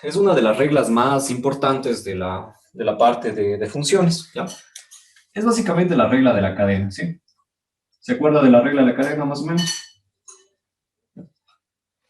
Es una de las reglas más importantes de la parte de funciones, ¿ya? Es básicamente la regla de la cadena, ¿sí? ¿Se acuerda de la regla de la cadena más o menos?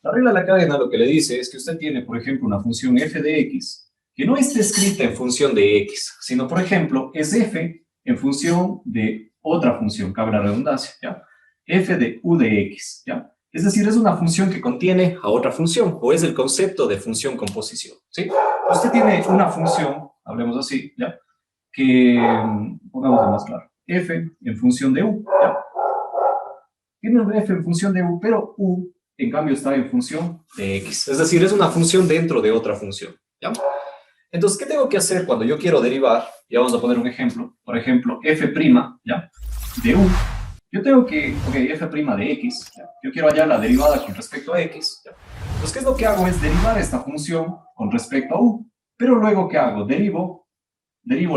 La regla de la cadena lo que le dice es que usted tiene, por ejemplo, una función f de x que no está escrita en función de x, sino, por ejemplo, es f en función de otra función, cabe la redundancia, ¿ya? F de u de x, ¿ya? Es decir, es una función que contiene a otra función, o es el concepto de función composición, ¿sí? Usted tiene una función, hablemos así, ¿ya? Que, pongamos más claro, f en función de u, ¿ya? Tiene un f en función de u, pero u, en cambio, está en función de x. Es decir, es una función dentro de otra función, ¿ya? Entonces, ¿qué tengo que hacer cuando yo quiero derivar? Ya vamos a poner un ejemplo. Por ejemplo, f', ¿ya? De u. Yo tengo que, ok, f' de x, ¿ya? Yo quiero hallar la derivada con respecto a x, ¿ya? Entonces, ¿qué es lo que hago? Es derivar esta función con respecto a u. Pero luego, ¿qué hago? Derivo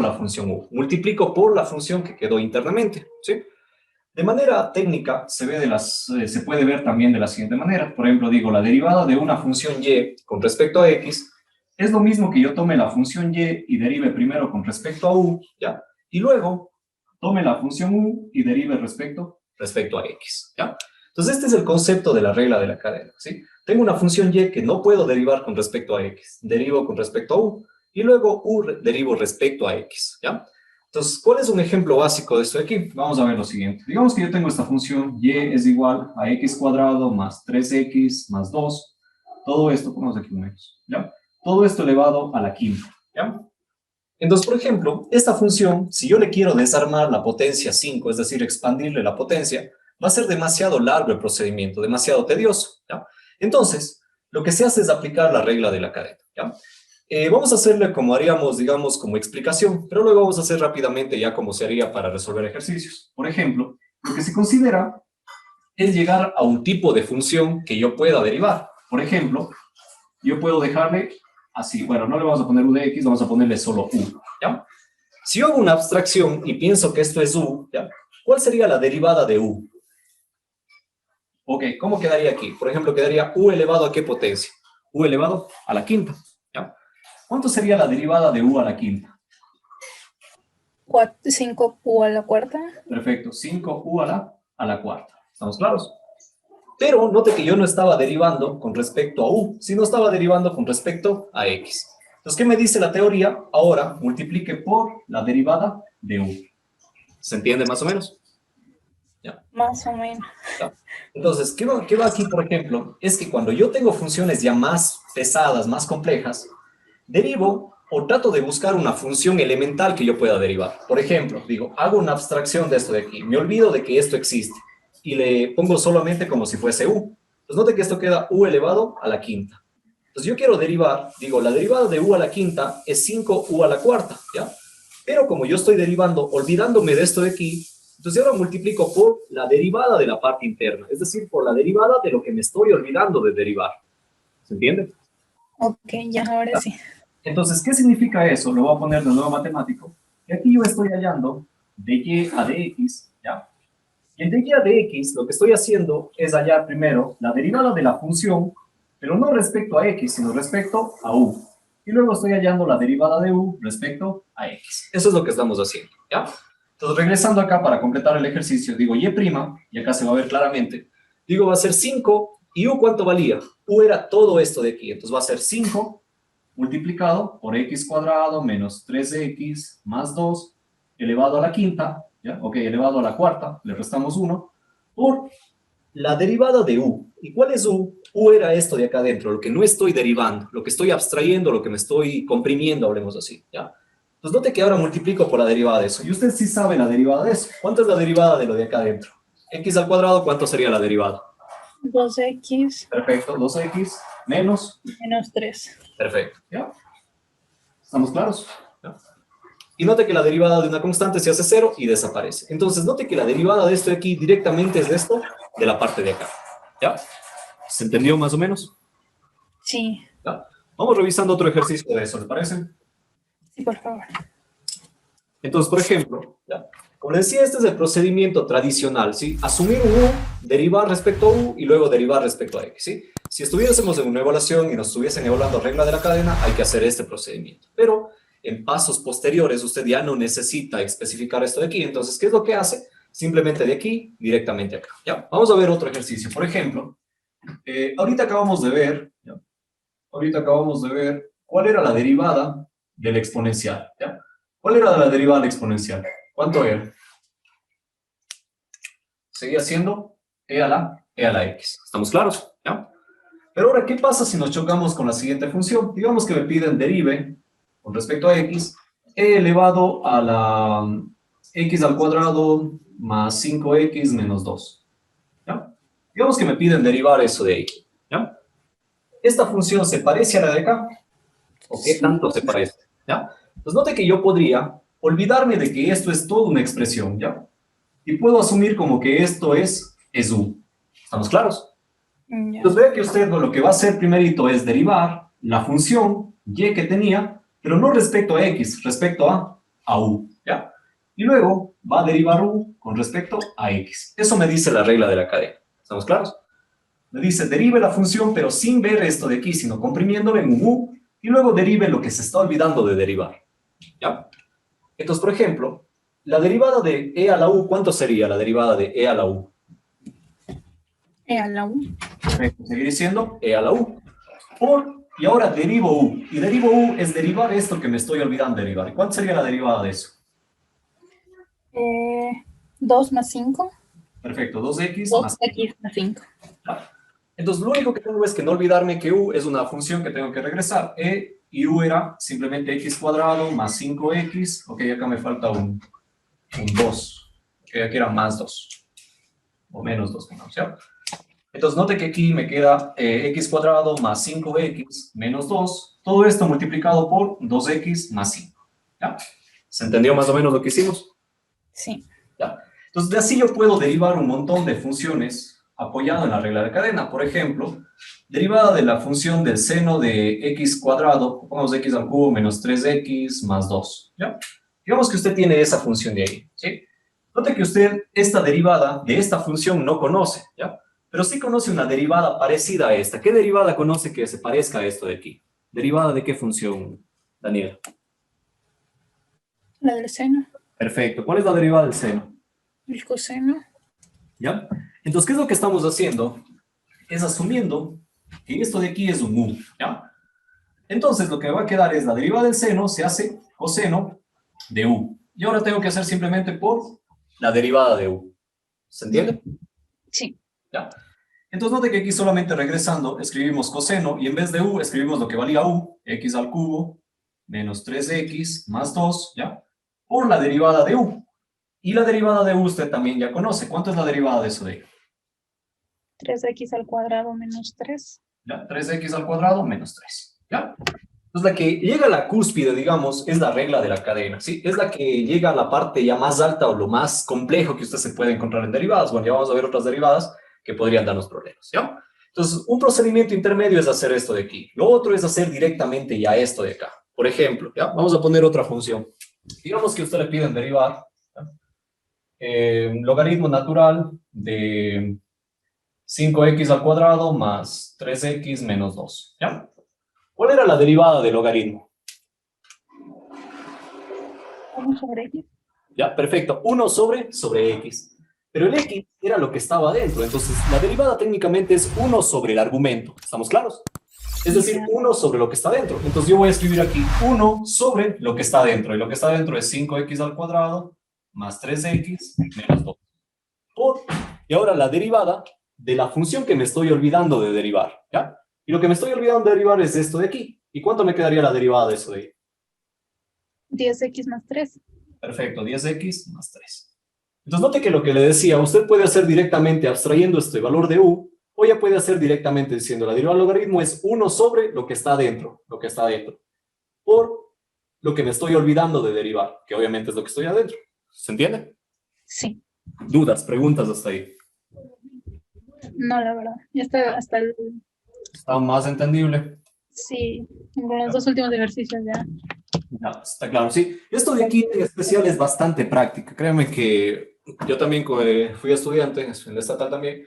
la función u. Multiplico por la función que quedó internamente, ¿sí? De manera técnica, se puede ver también de la siguiente manera. Por ejemplo, digo, la derivada de una función y con respecto a x es lo mismo que yo tome la función y derive primero con respecto a u, ¿ya? Y luego tome la función u y derive respecto a x, ¿ya? Entonces, este es el concepto de la regla de la cadena, ¿sí? Tengo una función y que no puedo derivar con respecto a x, derivo con respecto a u, y luego derivo respecto a x, ¿ya? Entonces, ¿cuál es un ejemplo básico de esto de aquí? Vamos a ver lo siguiente. Digamos que yo tengo esta función y es igual a x cuadrado más 3x más 2. Todo esto, pongamos aquí un menos, ¿ya? Todo esto elevado a la quinta, ¿ya? Entonces, por ejemplo, esta función, si yo le quiero desarmar la potencia 5, es decir, expandirle la potencia, va a ser demasiado largo el procedimiento, demasiado tedioso, ¿ya? Entonces, lo que se hace es aplicar la regla de la cadena, ¿ya? Vamos a hacerle como haríamos, digamos, como explicación, pero luego vamos a hacer rápidamente ya como se haría para resolver ejercicios. Por ejemplo, lo que se considera es llegar a un tipo de función que yo pueda derivar. Por ejemplo, yo puedo dejarle así, bueno, no le vamos a poner u de x, vamos a ponerle solo u, ¿ya? Si yo hago una abstracción y pienso que esto es u, ¿ya? ¿Cuál sería la derivada de u? Ok, ¿cómo quedaría aquí? Por ejemplo, quedaría u elevado a ¿qué potencia? U elevado a la quinta, ¿ya? ¿Cuánto sería la derivada de u a la quinta? 5u a la cuarta. Perfecto, 5u a la cuarta. ¿Estamos claros? Pero note que yo no estaba derivando con respecto a u, sino estaba derivando con respecto a x. Entonces, ¿qué me dice la teoría? Ahora multiplique por la derivada de u. ¿Se entiende más o menos? ¿Ya? Más o menos. ¿Ya? Entonces, ¿qué va aquí, por ejemplo? Es que cuando yo tengo funciones ya más pesadas, más complejas, derivo o trato de buscar una función elemental que yo pueda derivar. Por ejemplo, digo, hago una abstracción de esto de aquí, me olvido de que esto existe y le pongo solamente como si fuese u. Entonces note que esto queda u elevado a la quinta. Entonces yo quiero derivar, digo, la derivada de u a la quinta es 5u a la cuarta, ¿ya? Pero como yo estoy derivando, olvidándome de esto de aquí, entonces ahora multiplico por la derivada de la parte interna, es decir, por la derivada de lo que me estoy olvidando de derivar. ¿Se entiende? Ok, ya, ahora ¿Ya? sí. Entonces, ¿qué significa eso? Lo voy a poner de nuevo matemático. Y aquí yo estoy hallando de y a dx, ¿ya? Y en de y a dx lo que estoy haciendo es hallar primero la derivada de la función, pero no respecto a x, sino respecto a u. Y luego estoy hallando la derivada de u respecto a x. Eso es lo que estamos haciendo, ¿ya? Entonces, regresando acá para completar el ejercicio, digo y', y acá se va a ver claramente, digo va a ser 5, ¿y u cuánto valía? U era todo esto de aquí, entonces va a ser 5 multiplicado por x cuadrado menos 3x más 2 elevado a la quinta, ¿ya? Ok, elevado a la cuarta, le restamos 1, por la derivada de u. ¿Y cuál es u? U era esto de acá adentro, lo que no estoy derivando, lo que estoy abstrayendo, lo que me estoy comprimiendo, hablemos así, ¿ya? Entonces note que ahora multiplico por la derivada de eso. Y usted sí sabe la derivada de eso. ¿Cuánto es la derivada de lo de acá adentro? X al cuadrado, ¿cuánto sería la derivada? 2x Perfecto, 2x menos. menos 3. Perfecto, ¿ya? ¿Estamos claros? ¿Ya? Y note que la derivada de una constante se hace 0 y desaparece. Entonces, note que la derivada de esto de aquí directamente es de esto, de la parte de acá. ¿Ya? ¿Se entendió más o menos? Sí, ¿Ya? Vamos revisando otro ejercicio de eso, ¿le parece? sí, por favor. Entonces, por ejemplo, ¿ya? Como les decía, este es el procedimiento tradicional, ¿sí? Asumir un u, derivar respecto a u y luego derivar respecto a x, ¿sí? Si estuviésemos en una evaluación y nos estuviesen evaluando regla de la cadena, hay que hacer este procedimiento. Pero en pasos posteriores usted ya no necesita especificar esto de aquí. Entonces, ¿qué es lo que hace? Simplemente de aquí, directamente acá. ¿Ya? Vamos a ver otro ejercicio. Por ejemplo, ahorita acabamos de ver, ¿ya? Ahorita acabamos de ver cuál era la derivada del exponencial. ¿Ya? ¿Cuál era la derivada del exponencial? ¿Cuánto era? Seguía siendo e a la x. ¿Estamos claros? ¿Ya? Pero ahora, ¿qué pasa si nos chocamos con la siguiente función? Digamos que me piden derive con respecto a x, e elevado a la x al cuadrado más 5x menos 2. ¿Ya? Digamos que me piden derivar eso de ahí. ¿Ya? ¿Esta función se parece a la de acá? ¿O qué tanto se parece? ¿Ya? Pues note que yo podría olvidarme de que esto es toda una expresión, ¿ya? Y puedo asumir como que esto es u. ¿Estamos claros? Ya. Entonces vea que usted lo que va a hacer primerito es derivar la función y que tenía, pero no respecto a x, respecto a u, ¿ya? Y luego va a derivar u con respecto a x. Eso me dice la regla de la cadena. ¿Estamos claros? Me dice, derive la función, pero sin ver esto de aquí, sino comprimiéndolo en un u, y luego derive lo que se está olvidando de derivar, ¿ya? Entonces, por ejemplo, la derivada de e a la u, ¿cuánto sería la derivada de e a la u? E a la U. Perfecto, seguir siendo e a la u. Y ahora derivo u. Y derivo u es derivar esto que me estoy olvidando de derivar. ¿Y cuánto sería la derivada de eso? 2 más 5. Perfecto, 2x más 2x más 5. Entonces, lo único que tengo es que no olvidarme que u es una función que tengo que regresar. Y u era simplemente x cuadrado más 5x. Ok, acá me falta un 2. Ok, aquí era más 2. O menos 2, ¿cierto? Entonces, note que aquí me queda x cuadrado más 5x menos 2. Todo esto multiplicado por 2x más 5. ¿Ya? ¿Se entendió más o menos lo que hicimos? Sí. ¿Ya? Entonces, de así yo puedo derivar un montón de funciones apoyado en la regla de cadena. Por ejemplo, derivada de la función del seno de x cuadrado, pongamos x al cubo menos 3x más 2. ¿Ya? Digamos que usted tiene esa función de ahí. ¿Sí? Note que usted esta derivada de esta función no conoce. ¿Ya? Pero sí conoce una derivada parecida a esta. ¿Qué derivada conoce que se parezca a esto de aquí? ¿Derivada de qué función, Daniel? La del seno. Perfecto. ¿Cuál es la derivada del seno? El coseno. ¿Ya? Entonces, ¿qué es lo que estamos haciendo? Es asumiendo que esto de aquí es un u, ¿ya? Entonces, lo que va a quedar es la derivada del seno se hace coseno de u. Y ahora tengo que hacer simplemente por la derivada de u. ¿Se entiende? Sí. ¿Ya? Entonces, note que aquí solamente regresando escribimos coseno y en vez de u escribimos lo que valía u, x al cubo menos 3x más 2, ¿ya? Por la derivada de u. Y la derivada de u usted también ya conoce. ¿Cuánto es la derivada de eso de ahí? 3x al cuadrado menos 3. ¿Ya? 3x al cuadrado menos 3. ¿Ya? Entonces, la que llega a la cúspide, digamos, es la regla de la cadena, ¿sí? Es la que llega a la parte ya más alta o lo más complejo que usted se puede encontrar en derivadas. Bueno, ya vamos a ver otras derivadas que podrían darnos problemas, ¿ya? Entonces, un procedimiento intermedio es hacer esto de aquí. Lo otro es hacer directamente ya esto de acá. Por ejemplo, ¿ya? Vamos a poner otra función. Digamos que usted le piden derivar logaritmo natural de 5x al cuadrado más 3x menos 2, ¿ya? ¿Cuál era la derivada del logaritmo? 1 sobre x. Ya, perfecto. 1 sobre x. Pero el x era lo que estaba adentro. Entonces, la derivada técnicamente es 1 sobre el argumento. ¿Estamos claros? Es decir, 1 sobre lo que está dentro. Entonces, yo voy a escribir aquí 1 sobre lo que está dentro. Y lo que está dentro es 5x al cuadrado más 3x menos 2. Y ahora la derivada de la función que me estoy olvidando de derivar. ¿Ya? Y lo que me estoy olvidando de derivar es esto de aquí. ¿Y cuánto me quedaría la derivada de eso de ahí? 10x más 3. Perfecto, 10x más 3. Entonces, note que lo que le decía, usted puede hacer directamente abstrayendo este valor de u, o ya puede hacer directamente diciendo la derivada del logaritmo es 1 sobre lo que está adentro, por lo que me estoy olvidando de derivar, que obviamente es lo que estoy adentro. ¿Se entiende? Sí. ¿Dudas, preguntas hasta ahí? No, la verdad. Ya está hasta el... ¿Está más entendible? Sí. Con los dos últimos ejercicios ya. No, está claro, sí. Esto de aquí en especial es bastante práctico. Créanme que yo también fui estudiante en la estatal también,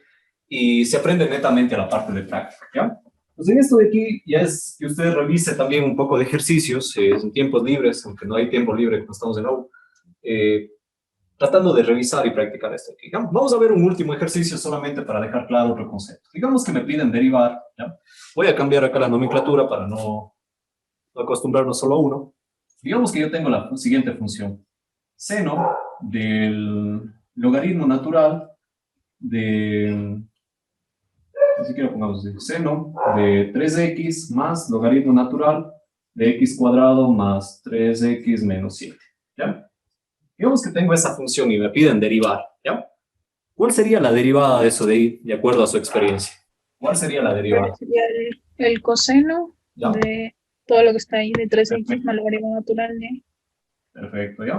y se aprende netamente a la parte de práctica, ¿ya? Pues en esto de aquí ya es que usted revise también un poco de ejercicios en tiempos libres, aunque no hay tiempo libre cuando estamos en la U, tratando de revisar y practicar esto aquí. ¿Ya? Vamos a ver un último ejercicio solamente para dejar claro otro concepto. Digamos que me piden derivar, ¿ya? Voy a cambiar acá la nomenclatura para no acostumbrarnos solo a uno. Digamos que yo tengo la siguiente función. Seno del logaritmo natural de, ni siquiera pongamos así, seno de 3x más logaritmo natural de x cuadrado más 3x menos 7. ¿Ya? Digamos que tengo esa función y me piden derivar, ¿ya? ¿Cuál sería la derivada de eso de ahí, de acuerdo a su experiencia? ¿Cuál sería la derivada? Sería el coseno ¿Ya? de todo lo que está ahí, de 3x Perfecto. más logaritmo natural de... Perfecto, ¿ya?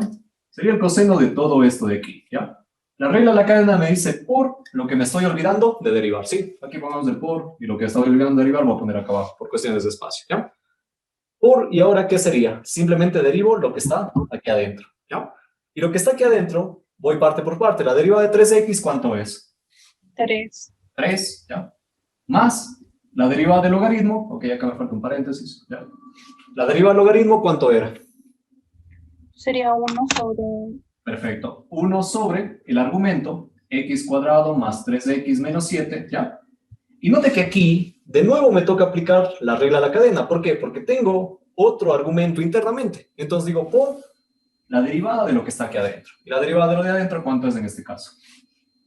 Sería el coseno de todo esto de aquí, ¿ya? La regla de la cadena me dice por lo que me estoy olvidando de derivar, ¿sí? Aquí pongamos el por y lo que estoy olvidando de derivar voy a poner acá abajo por cuestiones de espacio, ¿ya? Por, ¿y ahora qué sería? Simplemente derivo lo que está aquí adentro, ¿ya? Y lo que está aquí adentro, voy parte por parte. La derivada de 3x, ¿cuánto es? 3. 3, ¿ya? Más la derivada del logaritmo, ok, acá me falta un paréntesis, ¿ya? La derivada del logaritmo, ¿cuánto era? Sería 1 sobre... Perfecto. 1 sobre el argumento, x cuadrado más 3x menos 7, ¿ya? Y note que aquí, de nuevo me toca aplicar la regla de la cadena. ¿Por qué? Porque tengo otro argumento internamente. Entonces digo, por la derivada de lo que está aquí adentro. ¿Y la derivada de lo de adentro cuánto es en este caso?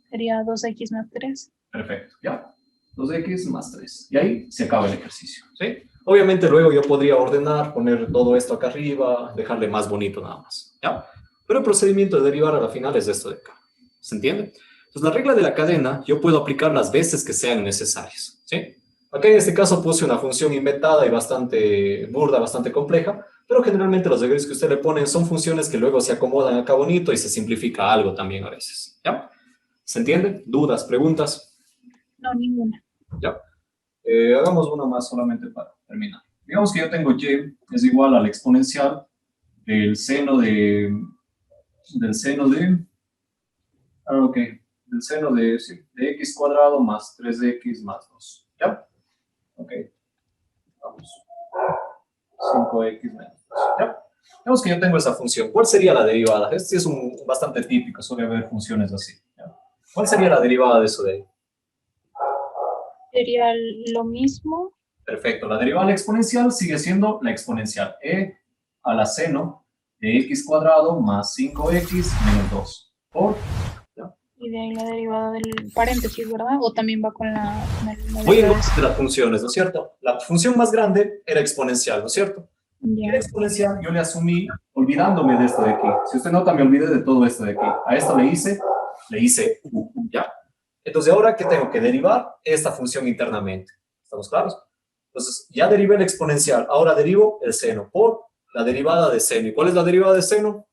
Sería 2x más 3. Perfecto, ¿ya? 2x más 3. Y ahí se acaba el ejercicio, ¿sí? Obviamente luego yo podría ordenar, poner todo esto acá arriba, dejarle más bonito nada más, ¿ya? Pero el procedimiento de derivar a la final es esto de acá. ¿Se entiende? Entonces la regla de la cadena yo puedo aplicar las veces que sean necesarias, ¿sí? Acá en este caso puse una función inventada y bastante burda, bastante compleja, pero generalmente los ejercicios que usted le ponen son funciones que luego se acomodan acá bonito y se simplifica algo también a veces, ¿ya? ¿Se entiende? ¿Dudas? ¿Preguntas? No, ninguna. ¿Ya? Hagamos una más solamente para terminar. Digamos que yo tengo y es igual al exponencial del seno de, ok, del seno de, sí, de x cuadrado más 3x más 2. ¿Ya? Ok. Vamos. 5x menos 2. ¿Ya? Digamos que yo tengo esa función. ¿Cuál sería la derivada? Este es bastante típico, suele haber funciones así. ¿Ya? ¿Cuál sería la derivada de eso de ahí? Sería lo mismo. Perfecto. La derivada de la exponencial sigue siendo la exponencial. E a la seno de x cuadrado más 5x menos 2. Por, ¿ya? Y de ahí la derivada del paréntesis, ¿verdad? O también va con la Voy en orden de las funciones, ¿no es cierto? La función más grande era exponencial, ¿no es cierto? Ya. La exponencial yo le asumí olvidándome de esto de aquí. Si usted nota, me olvidé de todo esto de aquí. A esto le hice u, ¿ya? Entonces, ¿ahora qué tengo? Que derivar esta función internamente. ¿Estamos claros? Entonces, ya derivé el exponencial. Ahora derivo el seno por la derivada de seno. ¿Y cuál es la derivada de seno?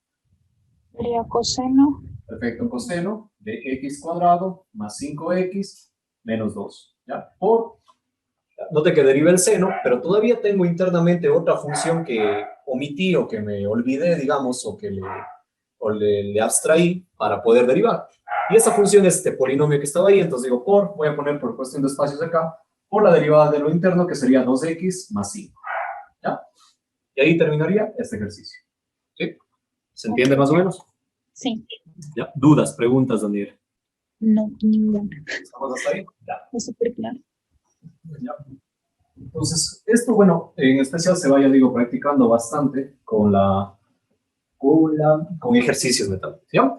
Sería coseno. Perfecto, coseno de x cuadrado más 5x menos 2. ¿Ya? Por, note que derivé el seno, pero todavía tengo internamente otra función que omití o que me olvidé, digamos, o que le abstraí para poder derivar. Y esa función es este polinomio que estaba ahí, entonces digo voy a poner por cuestión de espacios acá, por la derivada de lo interno, que sería 2x más 5. ¿Ya? Y ahí terminaría este ejercicio. ¿Sí? ¿Se entiende más o menos? Sí. ¿Ya? ¿Dudas, preguntas, Daniel? No, ninguna. ¿Estamos hasta ahí? Ya. Es súper claro. ¿Ya? Entonces, esto, bueno, en especial se vaya, digo, practicando bastante con ejercicios de tal, ¿ya?